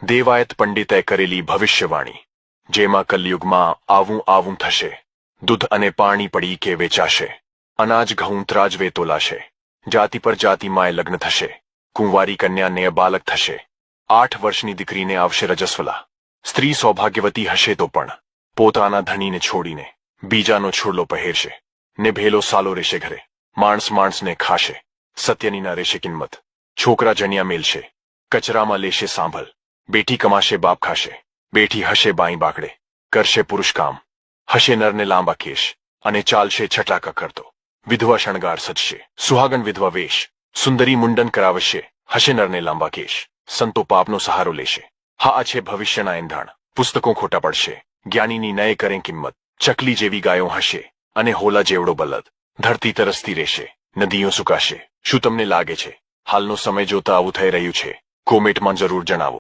દેવાયત પંડિતે કરેલી ભવિષ્યવાણી, જેમાં કલયુગમાં આવું થશે. દૂધ અને પાણી પડી કે વેચાશે, અનાજ ઘઉં ત્રાજવે તોલાશે, જાતિ પર જાતિમાંય લગ્ન થશે, કુંવારી કન્યાને બાલક થશે, 8 વર્ષની દીકરીને આવશે રજસ્વલા. સ્ત્રી સૌભાગ્યવતી હશે તો પણ પોતાના ધણીને છોડીને બીજાનો છોડલો પહેરશે, ને ભેલો સાલો રહેશે ઘરે. માણસને ખાશે, સત્યની ના રહેશે કિંમત. છોકરા જણિયા મેલશે, કચરામાં લેશે સાંભળ. બેટી કમાશે બાપ ખાશે, બેટી હશે બાઈ બાકડે, કરશે પુરુષ કામ. હશે નરને લાંબા કેશ, અને ચાલશે છટાકા કરતો. વિધવા શણગાર સજશે, સુહાગન વિધવા વેશ, સુંદરી મુંડન કરાવશે. હશે નરને લાંબા કેશ, સંતો પાપનો સહારો લેશે. હા છે ભવિષ્યના એંધાણ, પુસ્તકો ખોટા પડશે, જ્ઞાનીની નય કરે કિંમત. ચકલી જેવી ગાયો હશે, અને હોલા જેવડો બલદ. ધરતી તરસતી રહેશે, નદીઓ સુકાશે. શું તમને લાગે છે હાલનો સમય જોતા આવું થઈ રહ્યું છે? કોમેન્ટમાં જરૂર જણાવો.